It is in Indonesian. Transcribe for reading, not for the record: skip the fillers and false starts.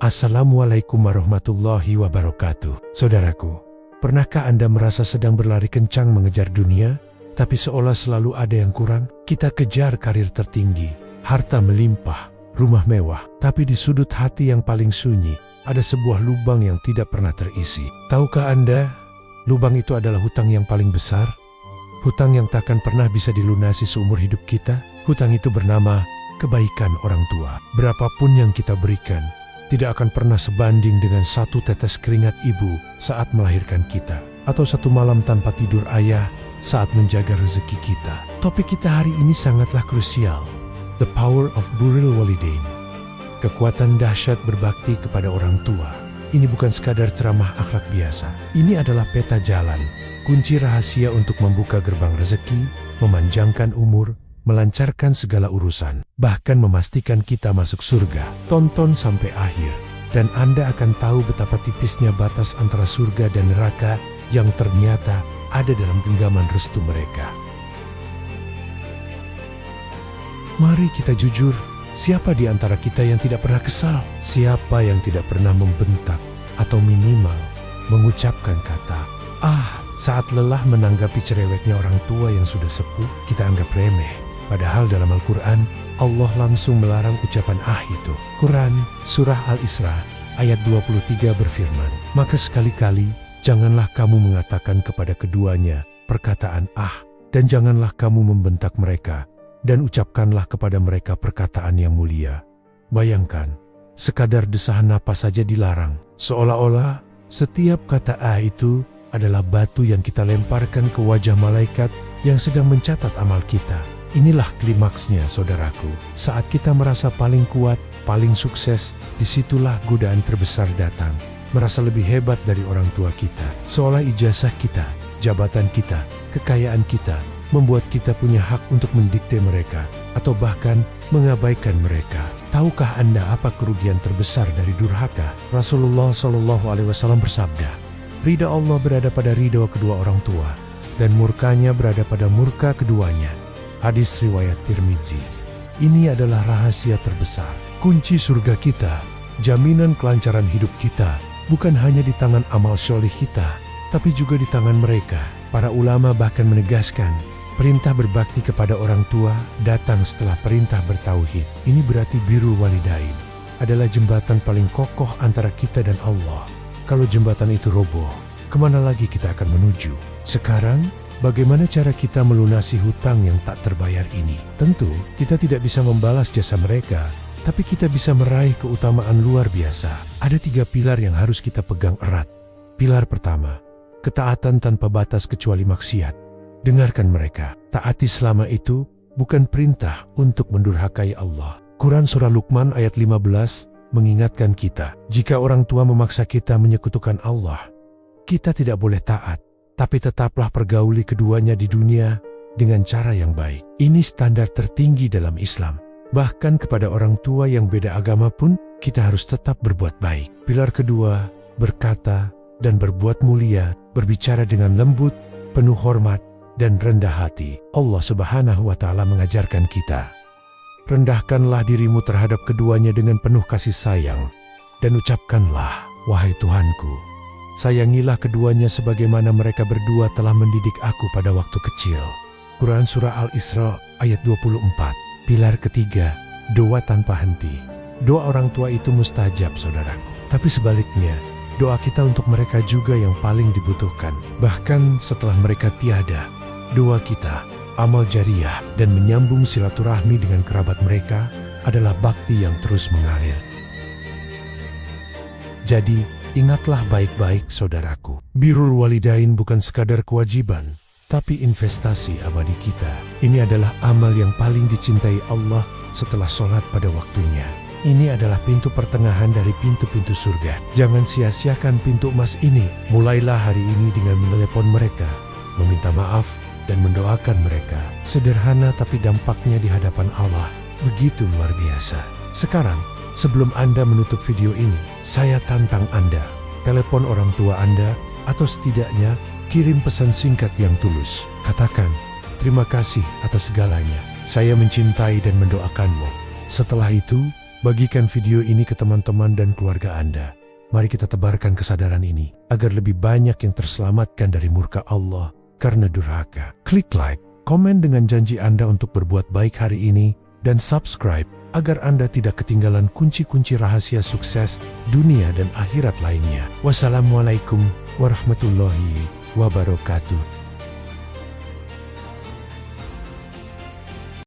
Assalamualaikum warahmatullahi wabarakatuh. Saudaraku, pernahkah Anda merasa sedang berlari kencang mengejar dunia, tapi seolah selalu ada yang kurang? Kita kejar karir tertinggi, harta melimpah, rumah mewah, tapi di sudut hati yang paling sunyi, ada sebuah lubang yang tidak pernah terisi. Tahukah Anda, lubang itu adalah hutang yang paling besar? Hutang yang takkan pernah bisa dilunasi seumur hidup kita. Hutang itu bernama kebaikan orang tua. Berapapun yang kita berikan, tidak akan pernah sebanding dengan satu tetes keringat ibu saat melahirkan kita, atau satu malam tanpa tidur ayah saat menjaga rezeki kita. Topik kita hari ini sangatlah krusial. The power of birrul walidain. Kekuatan dahsyat berbakti kepada orang tua. Ini bukan sekadar ceramah akhlak biasa. Ini adalah peta jalan, kunci rahasia untuk membuka gerbang rezeki, memanjangkan umur, melancarkan segala urusan, bahkan memastikan kita masuk surga. Tonton sampai akhir, dan Anda akan tahu betapa tipisnya batas antara surga dan neraka yang ternyata ada dalam genggaman restu mereka. Mari kita jujur, siapa di antara kita yang tidak pernah kesal? Siapa yang tidak pernah membentak atau minimal mengucapkan kata, saat lelah menanggapi cerewetnya orang tua yang sudah sepuh, kita anggap remeh. Padahal dalam Al-Quran, Allah langsung melarang ucapan itu. Quran, Surah Al-Isra, ayat 23 berfirman, "Maka sekali-kali, janganlah kamu mengatakan kepada keduanya perkataan dan janganlah kamu membentak mereka, dan ucapkanlah kepada mereka perkataan yang mulia." Bayangkan, sekadar desahan napas saja dilarang. Seolah-olah setiap kata itu adalah batu yang kita lemparkan ke wajah malaikat yang sedang mencatat amal kita. Inilah klimaksnya, saudaraku. Saat kita merasa paling kuat, paling sukses, disitulah godaan terbesar datang. Merasa lebih hebat dari orang tua kita. Seolah ijazah kita, jabatan kita, kekayaan kita, membuat kita punya hak untuk mendikte mereka, atau bahkan mengabaikan mereka. Tahukah Anda apa kerugian terbesar dari durhaka? Rasulullah SAW bersabda, "Ridha Allah berada pada ridha kedua orang tua, dan murkanya berada pada murka keduanya." Hadis riwayat Tirmidzi. Ini adalah rahasia terbesar. Kunci surga kita, jaminan kelancaran hidup kita, bukan hanya di tangan amal soleh kita, tapi juga di tangan mereka. Para ulama bahkan menegaskan, perintah berbakti kepada orang tua datang setelah perintah bertauhid. Ini berarti birrul walidain adalah jembatan paling kokoh antara kita dan Allah. Kalau jembatan itu roboh, kemana lagi kita akan menuju? Sekarang, bagaimana cara kita melunasi hutang yang tak terbayar ini? Tentu, kita tidak bisa membalas jasa mereka, tapi kita bisa meraih keutamaan luar biasa. Ada 3 pilar yang harus kita pegang erat. Pilar pertama, ketaatan tanpa batas kecuali maksiat. Dengarkan mereka, taati selama itu bukan perintah untuk mendurhakai Allah. Quran Surah Luqman ayat 15 mengingatkan kita, jika orang tua memaksa kita menyekutukan Allah, kita tidak boleh taat. Tapi tetaplah pergauli keduanya di dunia dengan cara yang baik. Ini standar tertinggi dalam Islam. Bahkan kepada orang tua yang beda agama pun, kita harus tetap berbuat baik. Pilar kedua, berkata dan berbuat mulia, berbicara dengan lembut, penuh hormat, dan rendah hati. Allah Subhanahu wa Ta'ala mengajarkan kita, rendahkanlah dirimu terhadap keduanya dengan penuh kasih sayang, dan ucapkanlah, wahai Tuhanku, sayangilah keduanya sebagaimana mereka berdua telah mendidik aku pada waktu kecil. Quran Surah Al-Isra ayat 24. Pilar ketiga, doa tanpa henti. Doa orang tua itu mustajab, saudaraku. Tapi sebaliknya, doa kita untuk mereka juga yang paling dibutuhkan. Bahkan setelah mereka tiada, doa kita, amal jariah, dan menyambung silaturahmi dengan kerabat mereka adalah bakti yang terus mengalir. Jadi, ingatlah baik-baik, saudaraku. Birrul walidain bukan sekadar kewajiban, tapi investasi abadi kita. Ini adalah amal yang paling dicintai Allah setelah sholat pada waktunya. Ini adalah pintu pertengahan dari pintu-pintu surga. Jangan sia-siakan pintu emas ini. Mulailah hari ini dengan menelepon mereka, meminta maaf, dan mendoakan mereka. Sederhana tapi dampaknya di hadapan Allah begitu luar biasa. Sekarang, sebelum Anda menutup video ini, saya tantang Anda. Telepon orang tua Anda, atau setidaknya kirim pesan singkat yang tulus. Katakan, terima kasih atas segalanya. Saya mencintai dan mendoakanmu. Setelah itu, Bagikan video ini ke teman-teman dan keluarga Anda. Mari kita tebarkan kesadaran ini, agar lebih banyak yang terselamatkan dari murka Allah karena durhaka. Klik like, komen dengan janji Anda untuk berbuat baik hari ini, dan subscribe agar Anda tidak ketinggalan kunci-kunci rahasia sukses dunia dan akhirat lainnya. Wassalamualaikum warahmatullahi wabarakatuh.